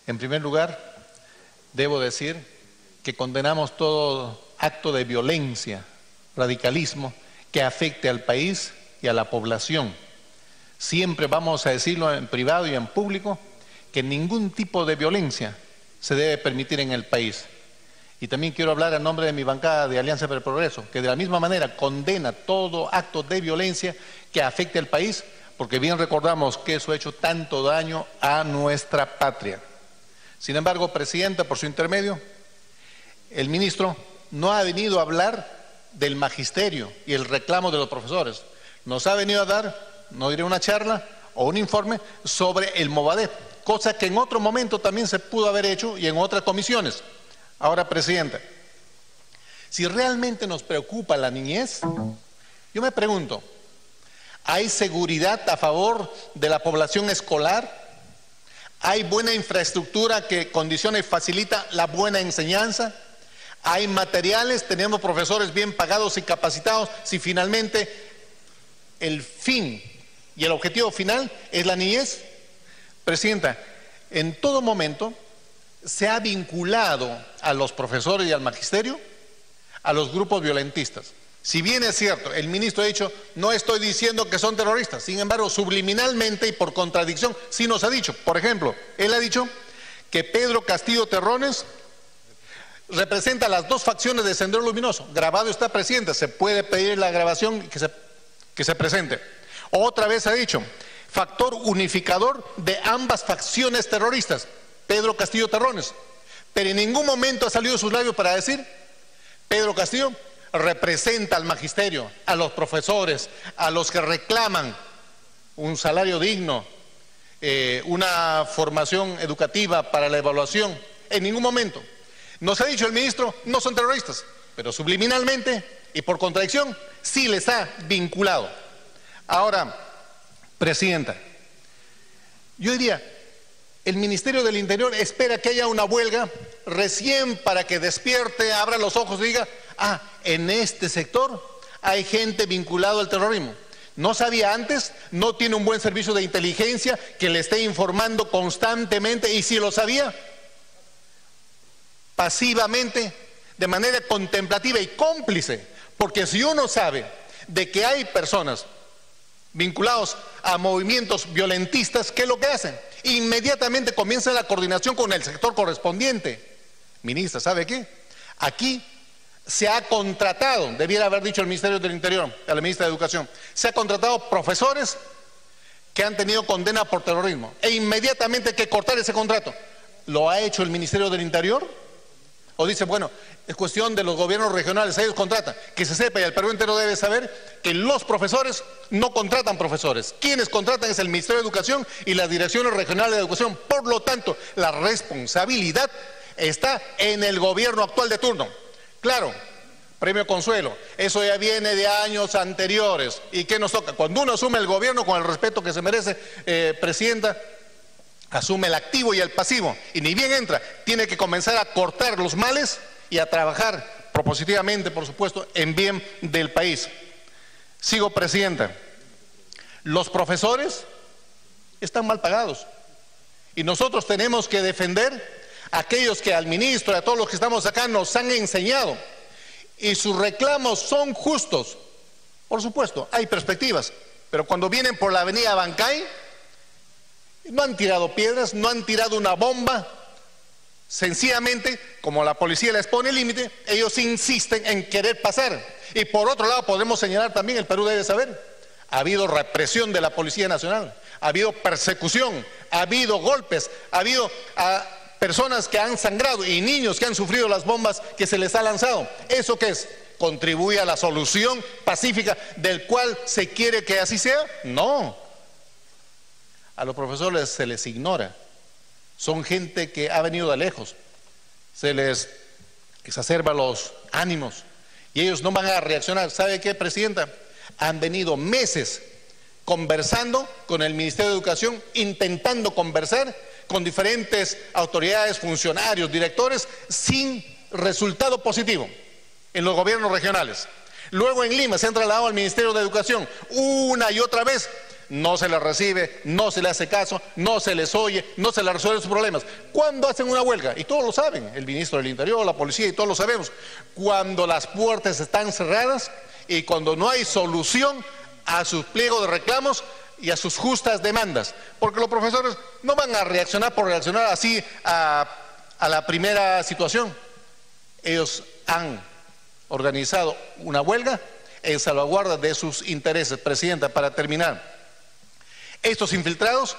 En primer lugar, debo decir que condenamos todo acto de violencia, radicalismo, que afecte al país y a la población. Siempre vamos a decirlo en privado y en público, que ningún tipo de violencia se debe permitir en el país. Y también quiero hablar en nombre de mi bancada de Alianza para el Progreso, que de la misma manera condena todo acto de violencia que afecte al país, porque bien recordamos que eso ha hecho tanto daño a nuestra patria. Sin embargo, Presidenta, por su intermedio, el ministro no ha venido a hablar del magisterio y el reclamo de los profesores. Nos ha venido a dar, no diré una charla o un informe sobre el Movadef, cosa que en otro momento también se pudo haber hecho y en otras comisiones. Ahora, Presidenta, si realmente nos preocupa la niñez, yo me pregunto, ¿hay seguridad a favor de la población escolar? ¿Hay buena infraestructura que condiciona y facilita la buena enseñanza? ¿Hay materiales? ¿Tenemos profesores bien pagados y capacitados? Si finalmente el fin y el objetivo final es la niñez. Presidenta, en todo momento se ha vinculado a los profesores y al magisterio a los grupos violentistas. Si bien es cierto, el ministro ha dicho, no estoy diciendo que son terroristas, sin embargo, subliminalmente y por contradicción, sí nos ha dicho. Por ejemplo, él ha dicho que Pedro Castillo Terrones representa las dos facciones de Sendero Luminoso. Grabado está, Presidenta, se puede pedir la grabación que se presente. Otra vez ha dicho, factor unificador de ambas facciones terroristas, Pedro Castillo Terrones. Pero en ningún momento ha salido de sus labios para decir, Pedro Castillo representa al magisterio, a los profesores, a los que reclaman un salario digno, una formación educativa para la evaluación. En ningún momento. Nos ha dicho el ministro, no son terroristas, pero subliminalmente y por contradicción sí les ha vinculado. Ahora, Presidenta, yo diría, el Ministerio del Interior espera que haya una huelga recién para que despierte, abra los ojos y diga, en este sector hay gente vinculada al terrorismo. ¿No sabía antes? ¿No tiene un buen servicio de inteligencia que le esté informando constantemente? Y si lo sabía, pasivamente, de manera contemplativa y cómplice, porque si uno sabe de que hay personas vinculados a movimientos violentistas, ¿qué es lo que hacen? Inmediatamente comienza la coordinación con el sector correspondiente. Ministra, ¿sabe qué? Aquí se ha contratado, debiera haber dicho el Ministerio del Interior, a la ministra de Educación, se ha contratado profesores que han tenido condena por terrorismo e inmediatamente hay que cortar ese contrato. ¿Lo ha hecho el Ministerio del Interior? ¿O dice, bueno, es cuestión de los gobiernos regionales, ellos contratan? Que se sepa, y el Perú entero debe saber, que los profesores no contratan profesores. Quienes contratan es el Ministerio de Educación y las direcciones regionales de educación. Por lo tanto, la responsabilidad está en el gobierno actual de turno. Claro, premio Consuelo, eso ya viene de años anteriores. ¿Y qué nos toca? Cuando uno asume el gobierno con el respeto que se merece, Presidenta, asume el activo y el pasivo, y ni bien entra, tiene que comenzar a cortar los males y a trabajar propositivamente, por supuesto, en bien del país. Sigo, Presidenta. Los profesores están mal pagados y nosotros tenemos que defender a aquellos que al ministro y a todos los que estamos acá nos han enseñado, y sus reclamos son justos. Por supuesto, hay perspectivas, pero cuando vienen por la avenida Bancay, no han tirado piedras, no han tirado una bomba. Sencillamente, como la policía les pone límite, ellos insisten en querer pasar. Y por otro lado, podemos señalar también, el Perú debe saber, ha habido represión de la Policía Nacional, ha habido persecución, ha habido golpes, ha habido personas que han sangrado y niños que han sufrido las bombas que se les ha lanzado. ¿Eso qué es? ¿Contribuye a la solución pacífica del cual se quiere que así sea? No. A los profesores se les ignora, son gente que ha venido de lejos, se les exacerba los ánimos y ellos no van a reaccionar. ¿Sabe qué, Presidenta? Han venido meses conversando con el Ministerio de Educación, intentando conversar con diferentes autoridades, funcionarios, directores, sin resultado positivo en los gobiernos regionales. Luego en Lima se han trasladado al Ministerio de Educación una y otra vez. no se les recibe, no se les hace caso, no se les oye, no se les resuelve sus problemas. ¿Cuándo hacen una huelga? Y todos lo saben, el ministro del Interior, la policía y todos lo sabemos. Cuando las puertas están cerradas y cuando no hay solución a sus pliegos de reclamos y a sus justas demandas. Porque los profesores no van a reaccionar por reaccionar así a la primera situación. Ellos han organizado una huelga en salvaguarda de sus intereses. Presidenta, para terminar, estos infiltrados,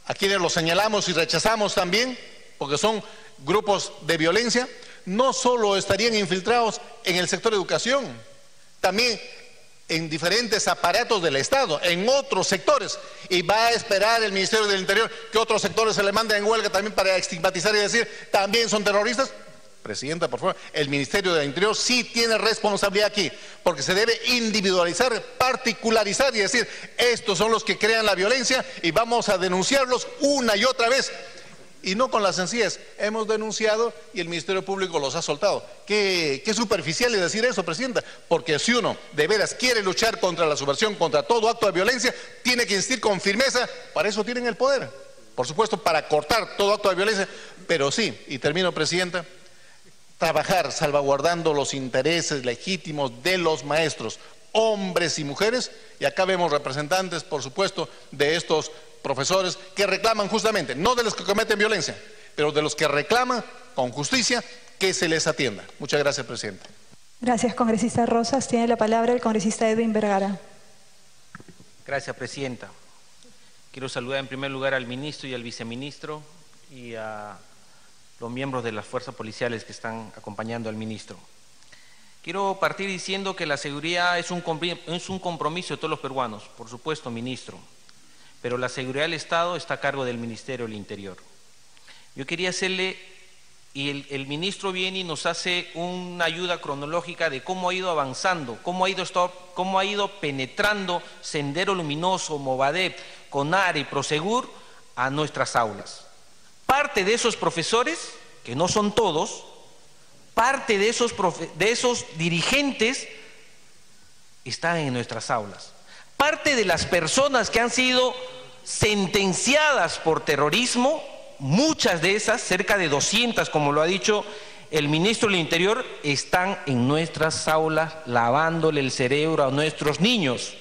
a quienes los señalamos y rechazamos también, porque son grupos de violencia, no solo estarían infiltrados en el sector de educación, también en diferentes aparatos del Estado, en otros sectores, y va a esperar el Ministerio del Interior que otros sectores se le manden en huelga también para estigmatizar y decir, ¿también son terroristas? Presidenta, por favor, el Ministerio del Interior sí tiene responsabilidad aquí, porque se debe individualizar, particularizar y decir, estos son los que crean la violencia y vamos a denunciarlos una y otra vez. Y no con la sencillez, hemos denunciado y el Ministerio Público los ha soltado. Qué superficial es decir eso, Presidenta, porque si uno de veras quiere luchar contra la subversión, contra todo acto de violencia, tiene que insistir con firmeza, para eso tienen el poder, por supuesto, para cortar todo acto de violencia, pero sí, y termino, Presidenta, trabajar salvaguardando los intereses legítimos de los maestros, hombres y mujeres, y acá vemos representantes, por supuesto, de estos profesores que reclaman justamente, no de los que cometen violencia, pero de los que reclaman con justicia que se les atienda. Muchas gracias, Presidenta. Gracias, congresista Rosas. Tiene la palabra el congresista Edwin Vergara. Gracias, Presidenta. Quiero saludar en primer lugar al ministro y al viceministro y a los miembros de las fuerzas policiales que están acompañando al ministro. Quiero partir diciendo que la seguridad es un compromiso de todos los peruanos, por supuesto, ministro, pero la seguridad del Estado está a cargo del Ministerio del Interior. Yo quería hacerle, y el ministro viene y nos hace una ayuda cronológica de cómo ha ido avanzando, cómo ha ido penetrando Sendero Luminoso, Movadep, CONARE y Prosegur a nuestras aulas. Parte de esos profesores, que no son todos, parte de esos dirigentes están en nuestras aulas. Parte de las personas que han sido sentenciadas por terrorismo, muchas de esas, cerca de 200, como lo ha dicho el ministro del Interior, están en nuestras aulas lavándole el cerebro a nuestros niños.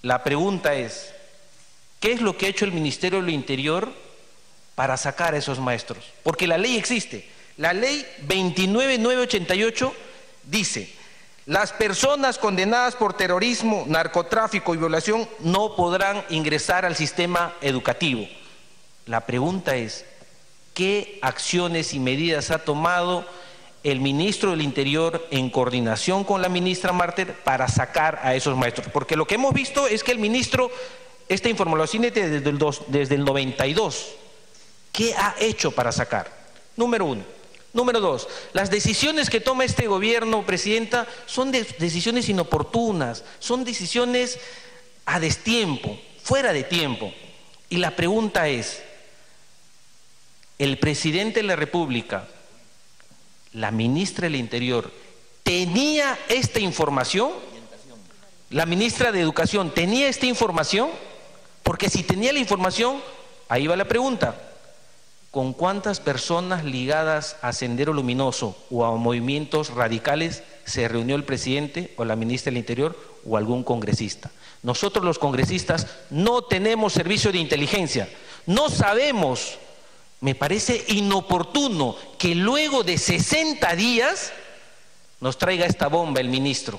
La pregunta es, ¿qué es lo que ha hecho el Ministerio del Interior para sacar a esos maestros? Porque la ley existe. La ley 29988 dice: las personas condenadas por terrorismo, narcotráfico y violación no podrán ingresar al sistema educativo. La pregunta es, ¿qué acciones y medidas ha tomado el ministro del Interior en coordinación con la ministra Marter para sacar a esos maestros? Porque lo que hemos visto es que el ministro, esta información tiene desde el 92. ¿Qué ha hecho para sacar? Número uno. Número dos, las decisiones que toma este gobierno, Presidenta, son decisiones inoportunas, son decisiones a destiempo, fuera de tiempo. Y la pregunta es, ¿el presidente de la República, la ministra del Interior, tenía esta información? ¿La ministra de Educación tenía esta información? Porque si tenía la información, ahí va la pregunta. ¿Con cuántas personas ligadas a Sendero Luminoso o a movimientos radicales se reunió el presidente o la ministra del Interior o algún congresista? Nosotros los congresistas no tenemos servicio de inteligencia, no sabemos. Me parece inoportuno que luego de 60 días nos traiga esta bomba el ministro.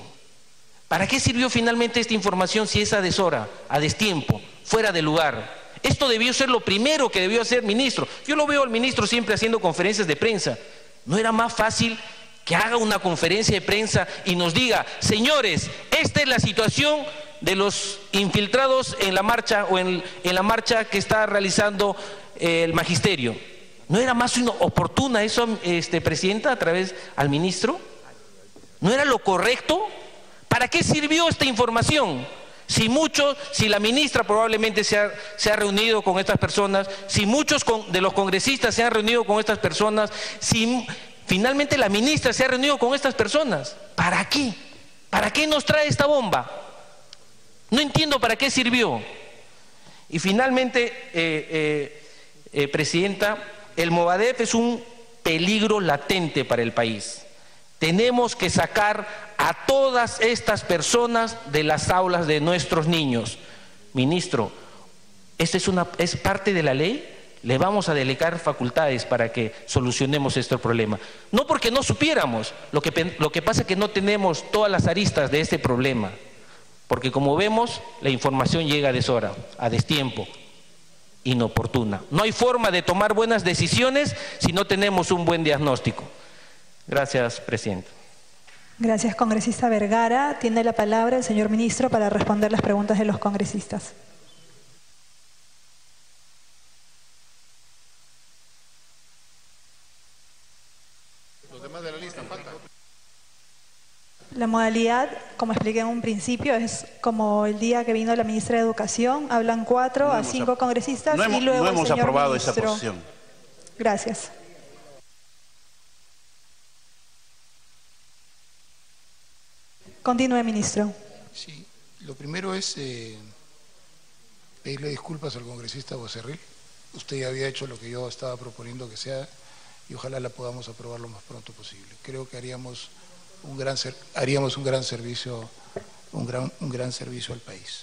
¿Para qué sirvió finalmente esta información si es a deshora, a destiempo, fuera de lugar? Esto debió ser lo primero que debió hacer el ministro. Yo lo veo al ministro siempre haciendo conferencias de prensa. ¿No era más fácil que haga una conferencia de prensa y nos diga: señores, esta es la situación de los infiltrados en la marcha o en la marcha que está realizando el magisterio? ¿No era más oportuna eso, Presidenta, a través al ministro? ¿No era lo correcto? ¿Para qué sirvió esta información? Si la ministra probablemente se ha reunido con estas personas, si muchos de los congresistas se han reunido con estas personas, si finalmente la ministra se ha reunido con estas personas, ¿para qué? ¿Para qué nos trae esta bomba? No entiendo para qué sirvió. Y finalmente, Presidenta, el Movadef es un peligro latente para el país. Tenemos que sacar a todas estas personas de las aulas de nuestros niños. Ministro, ¿esta es parte de la ley? Le vamos a delegar facultades para que solucionemos este problema. No porque no supiéramos, lo que pasa es que no tenemos todas las aristas de este problema. Porque como vemos, la información llega a deshora, a destiempo, inoportuna. No hay forma de tomar buenas decisiones si no tenemos un buen diagnóstico. Gracias, Presidenta. Gracias, congresista Vergara. Tiene la palabra el señor ministro para responder las preguntas de los congresistas. Los demás de la lista faltan. La modalidad, como expliqué en un principio, es como el día que vino la ministra de Educación, hablan 4 a 5 congresistas y luego no el hemos señor aprobado ministro. esa posición. Gracias. Continúe, ministro. Sí, lo primero es pedirle disculpas al congresista Becerril. Usted ya había hecho lo que yo estaba proponiendo que sea y ojalá la podamos aprobar lo más pronto posible. Creo que haríamos un gran servicio al país.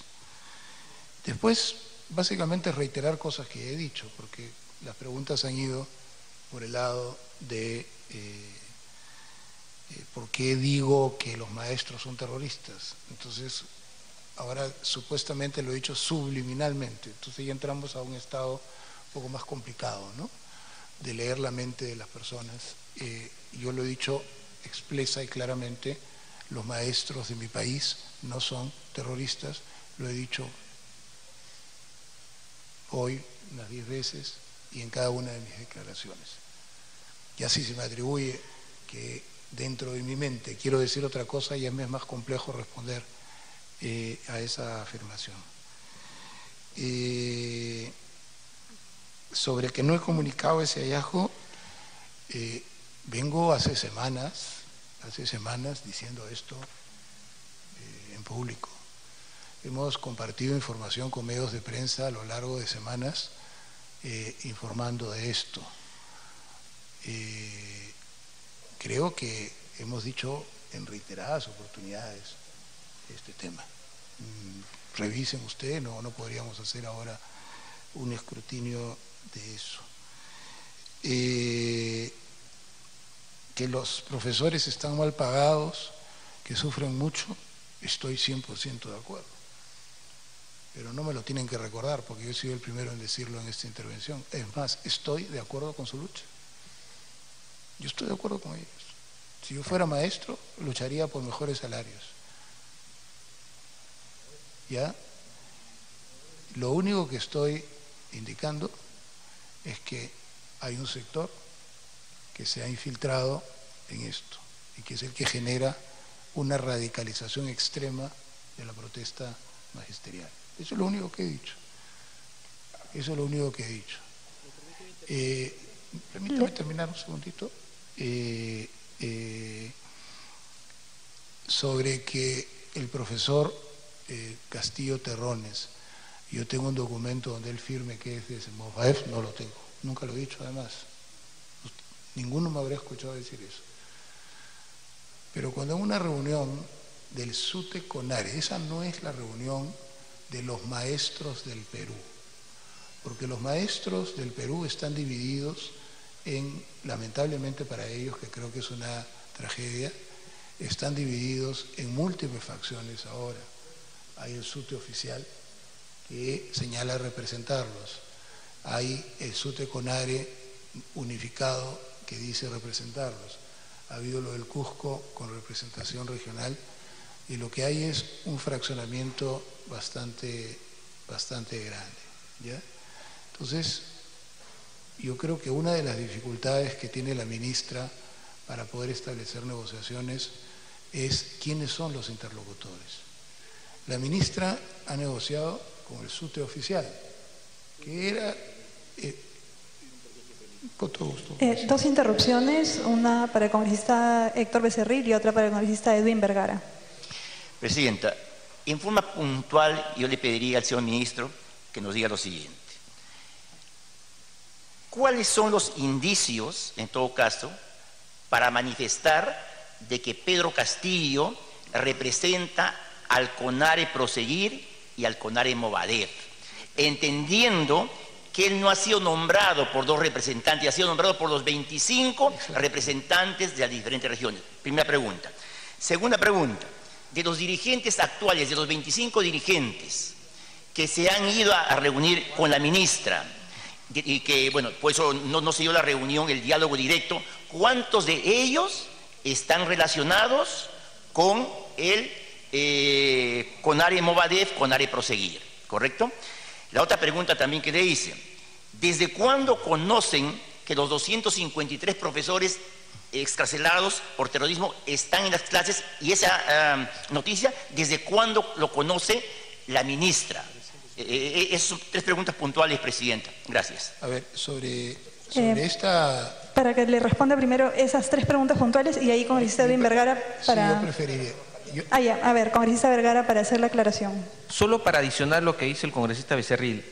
Después, básicamente reiterar cosas que he dicho, porque las preguntas han ido por el lado de por qué digo que los maestros son terroristas. Entonces, ahora supuestamente lo he dicho subliminalmente, entonces ya entramos a un estado un poco más complicado, ¿no?, de leer la mente de las personas. Yo lo he dicho expresa y claramente, los maestros de mi país no son terroristas, lo he dicho hoy unas 10 veces y en cada una de mis declaraciones. Y así se me atribuye que dentro de mi mente quiero decir otra cosa y me es más complejo responder a esa afirmación. Sobre que no he comunicado ese hallazgo, vengo hace semanas diciendo esto en público. Hemos compartido información con medios de prensa a lo largo de semanas informando de esto. Creo que hemos dicho en reiteradas oportunidades este tema. Revisen ustedes, no podríamos hacer ahora un escrutinio de eso. Que los profesores están mal pagados, que sufren mucho, estoy 100% de acuerdo. Pero no me lo tienen que recordar porque yo soy el primero en decirlo en esta intervención. Es más, estoy de acuerdo con su lucha. Yo estoy de acuerdo con ellos. Si yo fuera maestro, lucharía por mejores salarios. ¿Ya? Lo único que estoy indicando es que hay un sector que se ha infiltrado en esto y que es el que genera una radicalización extrema de la protesta magisterial. Eso es lo único que he dicho. Eso es lo único que he dicho. Permítame terminar un segundito. Sobre que el profesor Castillo Terrones, yo tengo un documento donde él firme que es de Movadef, no lo tengo, nunca lo he dicho además. Ninguno me habrá escuchado decir eso. Pero cuando en una reunión del SUTE CONARE, esa no es la reunión de los maestros del Perú, porque los maestros del Perú están divididos en, lamentablemente para ellos, que creo que es una tragedia, están divididos en múltiples facciones ahora. Hay el SUTE oficial que señala representarlos, hay el SUTE CONARE unificado que dice representarlos, ha habido lo del Cusco con representación regional y lo que hay es un fraccionamiento bastante grande, ¿ya? Entonces, yo creo que una de las dificultades que tiene la ministra para poder establecer negociaciones es quiénes son los interlocutores. La ministra ha negociado con el SUTE oficial, que era... con todo gusto. Dos interrupciones, una para el congresista Héctor Becerril y otra para el congresista Edwin Vergara. Presidenta, En forma puntual, yo le pediría al señor ministro que nos diga lo siguiente. ¿Cuáles son los indicios, en todo caso, para manifestar de que Pedro Castillo representa al CONARE Proseguir y al CONARE Movadef? Entendiendo que él no ha sido nombrado por 2 representantes, ha sido nombrado por los 25 representantes de las diferentes regiones. Primera pregunta. Segunda pregunta. De los dirigentes actuales, de los 25 dirigentes que se han ido a reunir con la ministra, y que, bueno, por eso no se dio la reunión, el diálogo directo, ¿cuántos de ellos están relacionados con el CONARE Movadef, CONARE Proseguir? ¿Correcto? La otra pregunta también que le hice, ¿desde cuándo conocen que los 253 profesores excarcelados por terrorismo están en las clases? Y esa noticia, ¿desde cuándo lo conoce la ministra? Esas son 3 preguntas puntuales, Presidenta. Gracias. A ver, sobre esta... Para que le responda primero esas 3 preguntas puntuales y ahí congresista Edwin Vergara para... Sí, yo preferiría... ya, a ver, congresista Vergara para hacer la aclaración. Solo para adicionar lo que dice el congresista Becerril,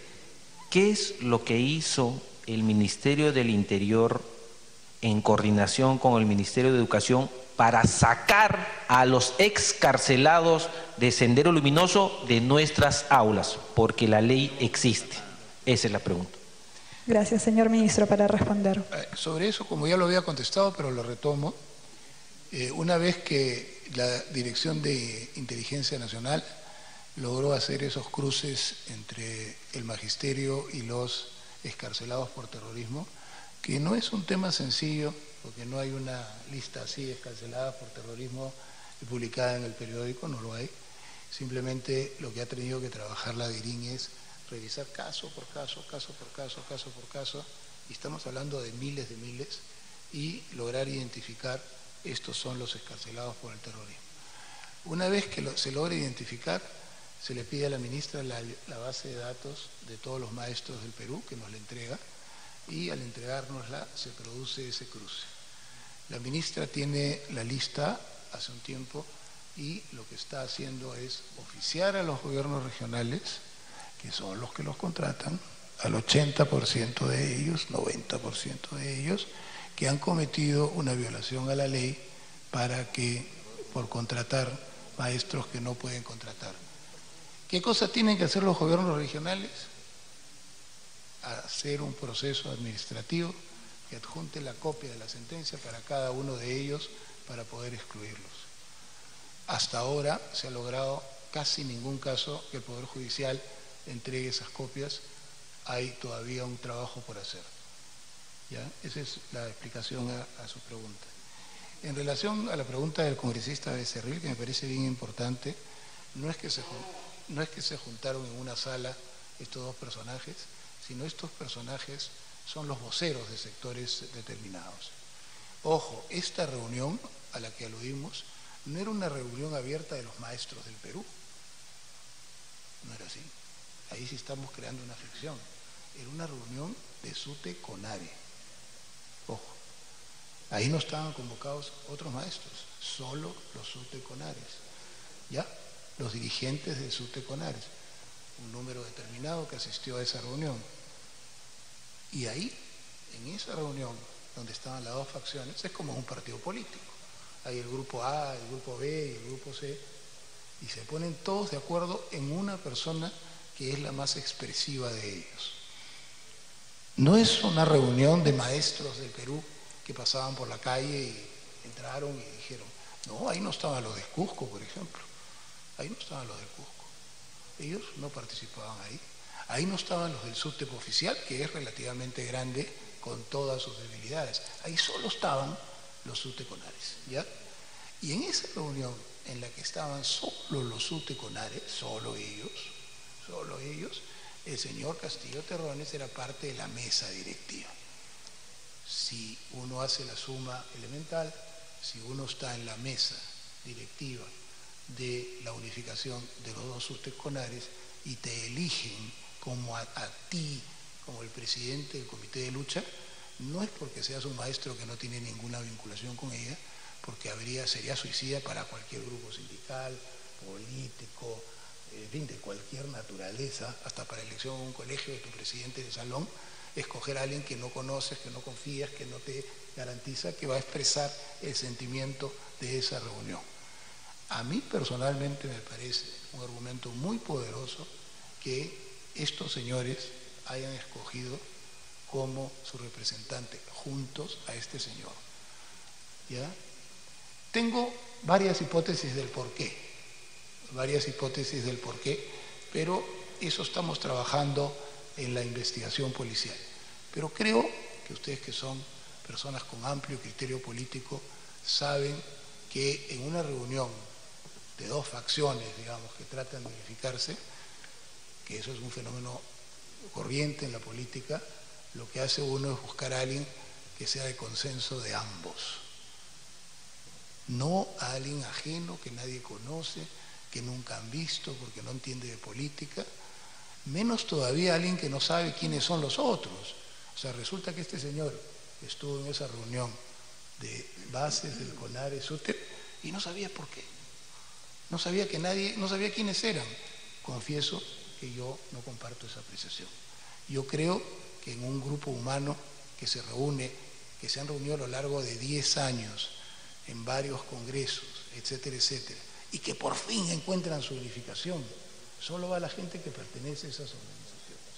¿qué es lo que hizo el Ministerio del Interior en coordinación con el Ministerio de Educación para sacar a los excarcelados de Sendero Luminoso de nuestras aulas? Porque la ley existe. Esa es la pregunta. Gracias, señor ministro, para responder. Sobre eso, como ya lo había contestado, pero lo retomo, una vez que la Dirección de Inteligencia Nacional logró hacer esos cruces entre el magisterio y los excarcelados por terrorismo, que no es un tema sencillo, porque no hay una lista así, excarceladas por terrorismo, publicada en el periódico, no lo hay. Simplemente lo que ha tenido que trabajar la DIRIN es revisar caso por caso, caso por caso, caso por caso, y estamos hablando de miles, y lograr identificar estos son los excarcelados por el terrorismo. Una vez que se logra identificar, se le pide a la ministra la base de datos de todos los maestros del Perú, que nos la entrega, y al entregárnosla se produce ese cruce. La ministra tiene la lista hace un tiempo y lo que está haciendo es oficiar a los gobiernos regionales, que son los que los contratan, al 80% de ellos, 90% de ellos, que han cometido una violación a la ley por contratar maestros que no pueden contratar. ¿Qué cosa tienen que hacer los gobiernos regionales? Hacer un proceso administrativo que adjunte la copia de la sentencia para cada uno de ellos para poder excluirlos. Hasta ahora se ha logrado casi ningún caso que el Poder Judicial entregue esas copias. Hay todavía un trabajo por hacer. ¿Ya? Esa es la explicación a su pregunta. En relación a la pregunta del congresista Becerril, que me parece bien importante, no es que se juntaron en una sala estos 2 personajes, sino estos personajes son los voceros de sectores determinados. Ojo, esta reunión a la que aludimos no era una reunión abierta de los maestros del Perú. No era así. Ahí sí estamos creando una ficción. Era una reunión de SUTE CONARE. Ojo, ahí no estaban convocados otros maestros, solo los SUTE CONARES. ¿Ya? Los dirigentes de SUTE CONARES. Un número determinado que asistió a esa reunión. Y ahí, en esa reunión, donde estaban las 2 facciones, es como un partido político. Hay el grupo A, el grupo B y el grupo C, y se ponen todos de acuerdo en una persona que es la más expresiva de ellos. No es una reunión de maestros del Perú que pasaban por la calle y entraron y dijeron, no, ahí no estaban los de Cusco, por ejemplo. Ahí no estaban los de Cusco. Ellos no participaban ahí. Ahí no estaban los del SUTEP oficial, que es relativamente grande con todas sus debilidades. Ahí solo estaban los SUTE CONARES, ¿ya? Y en esa reunión en la que estaban solo los SUTE CONARES, solo ellos, el señor Castillo Terrones era parte de la mesa directiva. Si uno hace la suma elemental, si uno está en la mesa directiva de la unificación de los 2 SUTE CONARES y te eligen como a ti, como el presidente del comité de lucha, no es porque seas un maestro que no tiene ninguna vinculación con ella, porque sería suicida para cualquier grupo sindical, político, en fin, de cualquier naturaleza, hasta para elección en un colegio de tu presidente de salón, escoger a alguien que no conoces, que no confías, que no te garantiza que va a expresar el sentimiento de esa reunión. A mí personalmente me parece un argumento muy poderoso que estos señores hayan escogido como su representante juntos a este señor. ¿Ya? Tengo varias hipótesis del por qué, pero eso estamos trabajando en la investigación policial. Pero creo que ustedes, que son personas con amplio criterio político, saben que en una reunión de dos facciones, digamos, que tratan de unificarse, que eso es un fenómeno corriente en la política, lo que hace uno es buscar a alguien que sea de consenso de ambos. No a alguien ajeno que nadie conoce, que nunca han visto porque no entiende de política, menos todavía a alguien que no sabe quiénes son los otros. O sea, resulta que este señor estuvo en esa reunión de bases del CONARE SUTEP y no sabía por qué. No sabía que nadie, no sabía quiénes eran. Confieso que yo no comparto esa apreciación. Yo creo que en un grupo humano que se reúne, que se han reunido a lo largo de 10 años en varios congresos, etcétera, etcétera, y que por fin encuentran su unificación, solo va la gente que pertenece a esas organizaciones.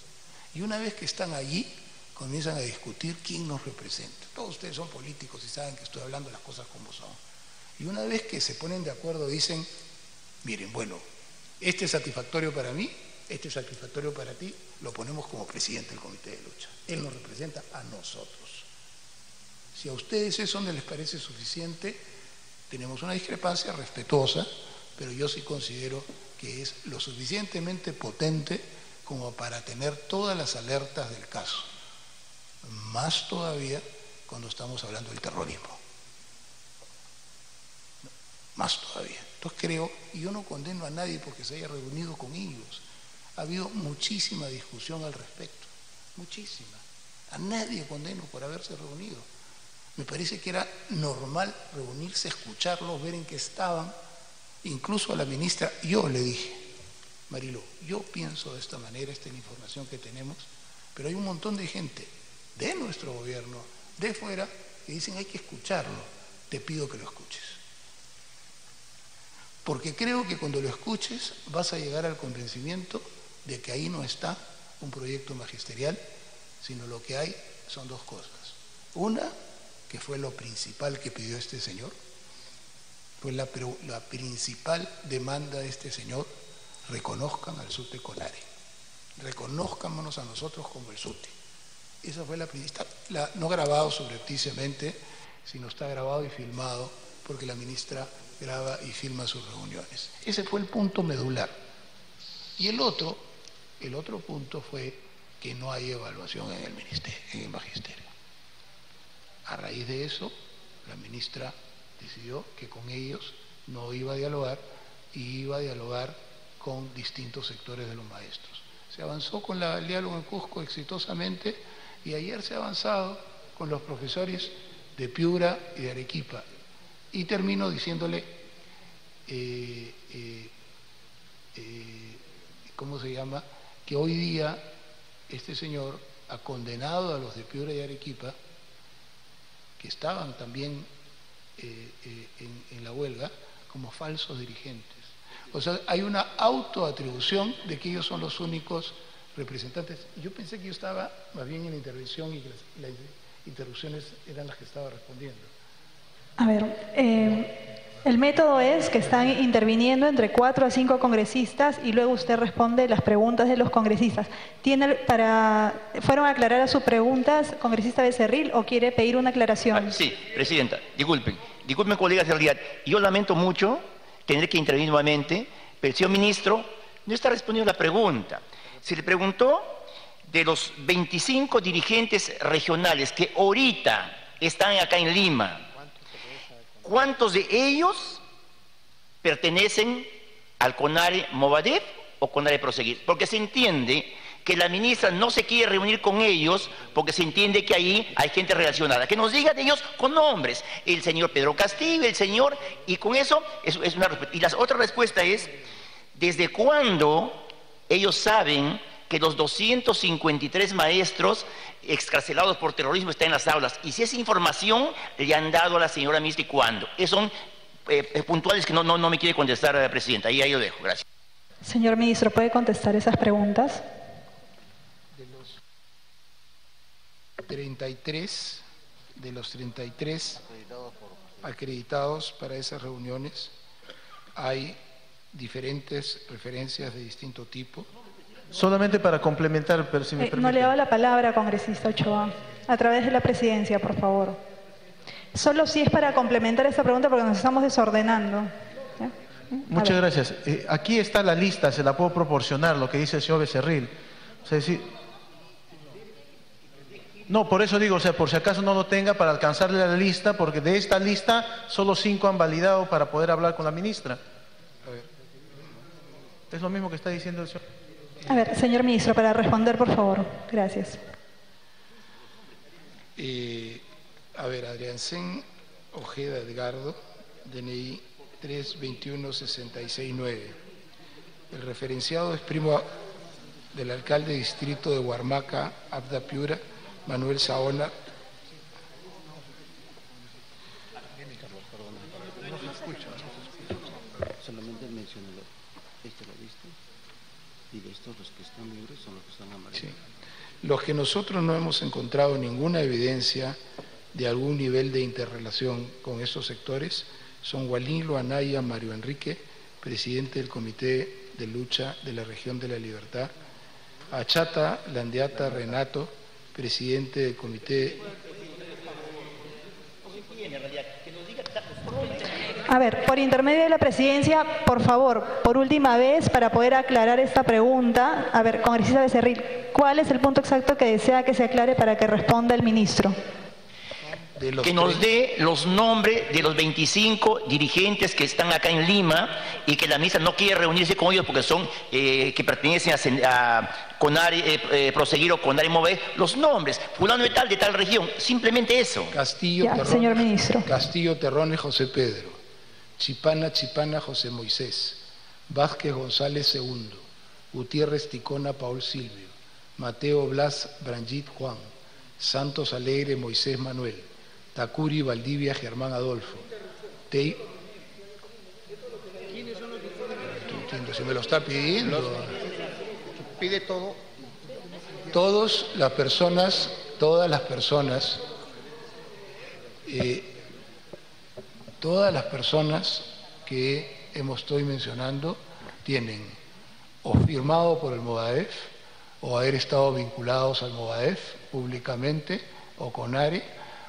Y una vez que están allí, comienzan a discutir quién nos representa. Todos ustedes son políticos y saben que estoy hablando las cosas como son. Y una vez que se ponen de acuerdo, dicen, miren, bueno, este es satisfactorio para mí, este es satisfactorio para ti, lo ponemos como presidente del comité de lucha. Él nos representa a nosotros. Si a ustedes eso no les parece suficiente, tenemos una discrepancia respetuosa, pero yo sí considero que es lo suficientemente potente como para tener todas las alertas del caso. Más todavía cuando estamos hablando del terrorismo. Más todavía. Entonces creo, y yo no condeno a nadie porque se haya reunido con ellos. Ha habido muchísima discusión al respecto. Muchísima. A nadie condeno por haberse reunido. Me parece que era normal reunirse, escucharlos, ver en qué estaban. Incluso a la ministra, yo le dije, Marilo, yo pienso de esta manera, esta es la información que tenemos, pero hay un montón de gente de nuestro gobierno, de fuera, que dicen hay que escucharlo. Te pido que lo escuches. Porque creo que cuando lo escuches vas a llegar al convencimiento de que ahí no está un proyecto magisterial, sino lo que hay son dos cosas. Una, que fue lo principal que pidió este señor, fue la principal demanda de este señor: reconozcan al SUTE CONARE, reconózcanos a nosotros como el SUTE. Esa fue la principal, no grabado subrepticiamente, sino está grabado y filmado, porque la ministra graba y filma sus reuniones. Ese fue el punto medular. Y el otro punto fue que no hay evaluación en el ministerio, en el magisterio. A raíz de eso, la ministra decidió que con ellos no iba a dialogar y iba a dialogar con distintos sectores de los maestros. Se avanzó con el diálogo en Cusco exitosamente y ayer se ha avanzado con los profesores de Piura y de Arequipa. Y termino diciéndole, ¿cómo se llama? Que hoy día este señor ha condenado a los de Piura y Arequipa, que estaban también en la huelga, como falsos dirigentes. O sea, hay una autoatribución de que ellos son los únicos representantes. Yo pensé que yo estaba más bien en la intervención y que las interrupciones eran las que estaba respondiendo. A ver, el método es que están interviniendo entre 4 a 5 congresistas y luego usted responde las preguntas de los congresistas. ¿Fueron a aclarar a sus preguntas, congresista Becerril, o quiere pedir una aclaración? Sí, presidenta, disculpen, colegas de realidad. Yo lamento mucho tener que intervenir nuevamente, pero el señor ministro no está respondiendo a la pregunta. Se le preguntó de los 25 dirigentes regionales que ahorita están acá en Lima, ¿cuántos de ellos pertenecen al CONARE Movadef o CONARE Proseguir? Porque se entiende que la ministra no se quiere reunir con ellos porque se entiende que ahí hay gente relacionada. Que nos diga de ellos con nombres. El señor Pedro Castillo, el señor, y con eso es una respuesta. Y la otra respuesta es ¿Desde cuándo ellos saben que los 253 maestros excarcelados por terrorismo están en las aulas? Y si esa información le han dado a la señora ministra, ¿y cuándo? Esos son puntuales que no me quiere contestar, Presidenta. Ahí yo dejo. Gracias. Señor ministro, ¿puede contestar esas preguntas? De los 33 acreditados para esas reuniones, hay diferentes referencias de distinto tipo. Solamente para complementar, pero si me permite. No le hago la palabra, congresista Ochoa. A través de la presidencia, por favor. Solo si es para complementar esta pregunta porque nos estamos desordenando. ¿Ya? Muchas gracias. Aquí está la lista, se la puedo proporcionar, lo que dice el señor Becerril. O sea, no, por eso digo, o sea, por si acaso no lo tenga, para alcanzarle la lista, porque de esta lista solo 5 han validado para poder hablar con la ministra. Es lo mismo que está diciendo el señor. A ver, señor ministro, para responder, por favor. Gracias. A ver, Adriancén Ojeda Edgardo, DNI 321-669. El referenciado es primo del alcalde distrito de Huarmaca, Abda Piura, Manuel Saona. No se escucha. Solamente mencioné lo viste, y de estos los que están libres son los que están amarillos. Sí. Los que nosotros no hemos encontrado ninguna evidencia de algún nivel de interrelación con estos sectores son Gualilo Anaya Mario Enrique, presidente del Comité de Lucha de la Región de la Libertad, Achata Landiata Renato, presidente del Comité. A ver, por intermedio de la presidencia, por favor, por última vez, para poder aclarar esta pregunta. A ver, congresista Becerril, ¿cuál es el punto exacto que desea que se aclare para que responda el ministro? Que nos dé los nombres de los 25 dirigentes que están acá en Lima y que la ministra no quiere reunirse con ellos porque son que pertenecen a CONARE, Proseguir o CONARE Move, los nombres, fulano de tal región, simplemente eso. Castillo, Ya, Terrones, señor ministro. Castillo Terrones José Pedro, Chipana José Moisés, Vázquez González II, Gutiérrez Ticona Paul Silvio, Mateo Blas Branjit Juan, Santos Alegre Moisés Manuel, Tacuri Valdivia Germán Adolfo, entiendo, se me lo está pidiendo. Pide todo. Todas las personas que estoy mencionando tienen o firmado por el Movadef o haber estado vinculados al Movadef públicamente o CONARE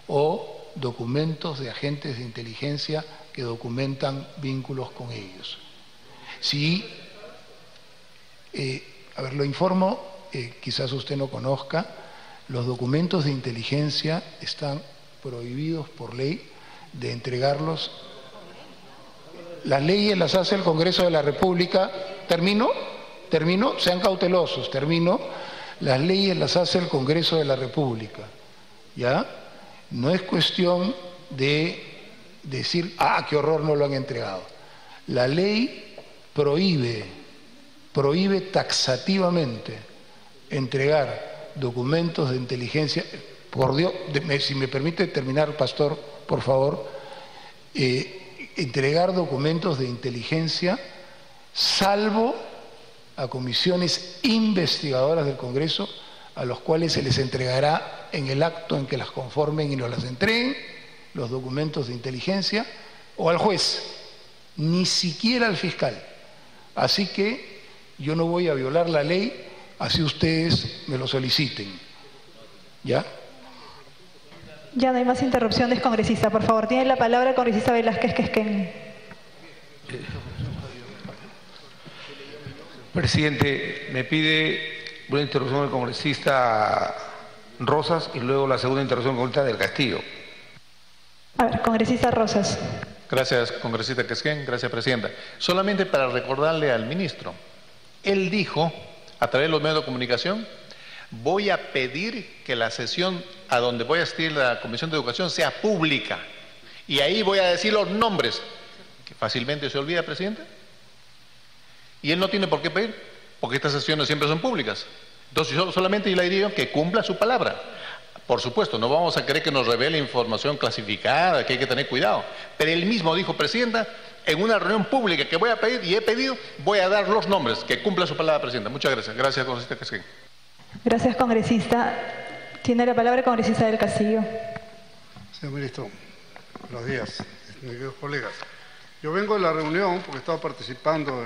o documentos de agentes de inteligencia que documentan vínculos con ellos. Sí, a ver, lo informo, quizás usted no conozca, los documentos de inteligencia están prohibidos por ley de entregarlos. Las leyes las hace el Congreso de la República. ¿Termino? Sean cautelosos, termino. Las leyes las hace el Congreso de la República, ¿ya? No es cuestión de decir, qué horror, no lo han entregado. La ley prohíbe taxativamente entregar documentos de inteligencia. Por Dios, si me permite terminar, pastor, por favor, entregar documentos de inteligencia, salvo a comisiones investigadoras del Congreso, a los cuales se les entregará en el acto en que las conformen y nos las entreguen, los documentos de inteligencia, o al juez, ni siquiera al fiscal. Así que yo no voy a violar la ley, así ustedes me lo soliciten. ¿Ya? Ya no hay más interrupciones, congresista. Por favor, tiene la palabra el congresista Velázquez Quezquén. Presidente, me pide una interrupción del congresista Rosas y luego la segunda interrupción con del Castillo. A ver, congresista Rosas. Gracias, congresista Quezquén. Gracias, presidenta. Solamente para recordarle al ministro, él dijo, a través de los medios de comunicación, voy a pedir que la sesión a donde voy a asistir la Comisión de Educación sea pública. Y ahí voy a decir los nombres, que fácilmente se olvida, presidente. Y él no tiene por qué pedir, porque estas sesiones siempre son públicas. Entonces solamente yo le diría que cumpla su palabra. Por supuesto, no vamos a querer que nos revele información clasificada, que hay que tener cuidado. Pero él mismo dijo, Presidenta, en una reunión pública que voy a pedir y he pedido, voy a dar los nombres, que cumpla su palabra, Presidenta. Muchas gracias. Gracias, congresista Casqueño. Gracias, congresista. Tiene la palabra el congresista del Castillo. Señor ministro, buenos días, mis queridos colegas. Yo vengo de la reunión porque estaba participando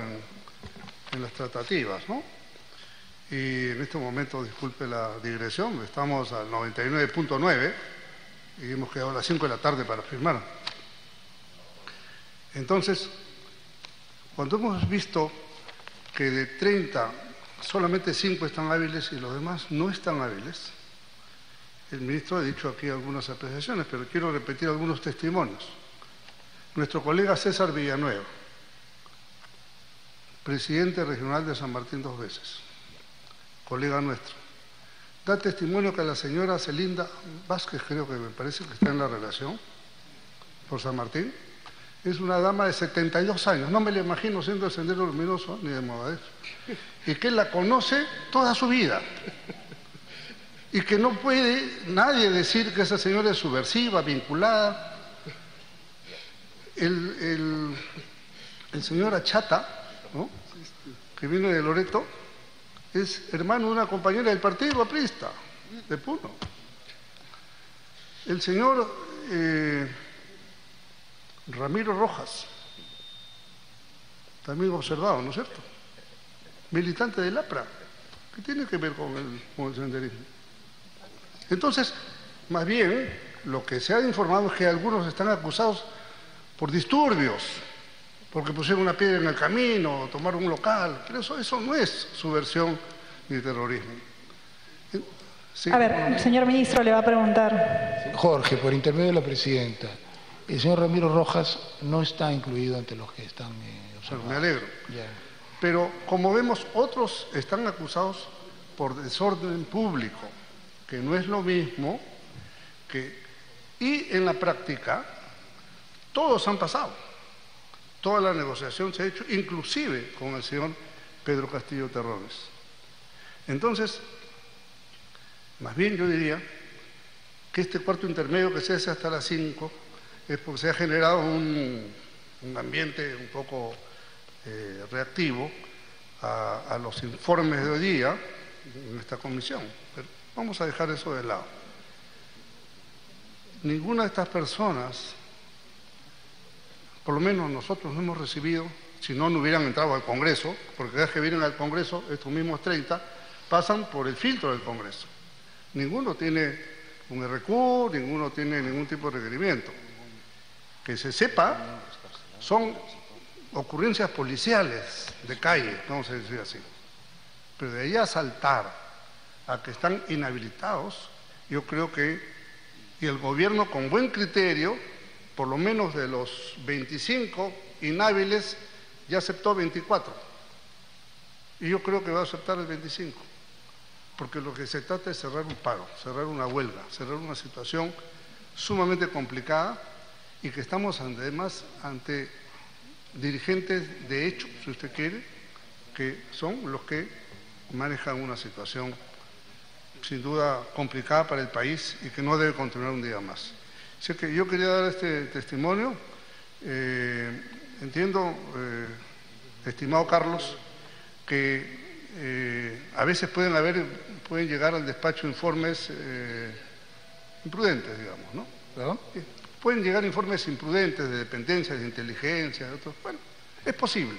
en las tratativas, ¿no? Y en este momento, disculpe la digresión, estamos al 99.9 y hemos quedado a las 5 de la tarde para firmar. Entonces, cuando hemos visto que de 30, solamente 5 están hábiles y los demás no están hábiles, el ministro ha dicho aquí algunas apreciaciones, pero quiero repetir algunos testimonios. Nuestro colega César Villanueva, presidente regional de San Martín 2 veces, colega nuestro, da testimonio que la señora Celinda Vázquez, creo que me parece que está en la relación, por San Martín, es una dama de 72 años, no me la imagino siendo el Sendero Luminoso ni de Movadez, y que la conoce toda su vida, y que no puede nadie decir que esa señora es subversiva, vinculada. El señor Achata, ¿no?, que viene de Loreto, es hermano de una compañera del partido aprista, de Puno. El señor Ramiro Rojas, también observado, ¿no es cierto?, militante del APRA, que tiene que ver con el senderismo. Entonces, más bien, lo que se ha informado es que algunos están acusados por disturbios, porque pusieron una piedra en el camino, tomaron un local, pero eso no es subversión ni terrorismo. ¿Sí? A ver, el señor ministro le va a preguntar. Jorge, por intermedio de la presidenta, el señor Ramiro Rojas no está incluido entre los que están observados. Me alegro. Ya. Pero como vemos, otros están acusados por desorden público, que no es lo mismo que... Y en la práctica, todos han pasado. Toda la negociación se ha hecho, inclusive con el señor Pedro Castillo Terrones. Entonces, más bien yo diría que este cuarto intermedio que se hace hasta las 5 es porque se ha generado un ambiente un poco reactivo a los informes de hoy día en esta comisión. Pero vamos a dejar eso de lado. Ninguna de estas personas, por lo menos nosotros no hemos recibido, si no, no hubieran entrado al Congreso, porque cada vez que vienen al Congreso, estos mismos 30, pasan por el filtro del Congreso. Ninguno tiene un RQ, ninguno tiene ningún tipo de requerimiento. Que se sepa, son ocurrencias policiales de calle, vamos a decir así. Pero de ahí a saltar a que están inhabilitados, yo creo que, y el gobierno con buen criterio, por lo menos de los 25 inhábiles, ya aceptó 24. Y yo creo que va a aceptar el 25. Porque lo que se trata es cerrar un paro, cerrar una huelga, cerrar una situación sumamente complicada y que estamos además ante dirigentes de hecho, si usted quiere, que son los que manejan una situación sin duda complicada para el país y que no debe continuar un día más. Así que yo quería dar este testimonio. Entiendo, estimado Carlos, que a veces pueden llegar al despacho informes imprudentes, digamos, ¿no? ¿Perdón? Pueden llegar informes imprudentes de dependencias, de inteligencia, de otros. Bueno, es posible.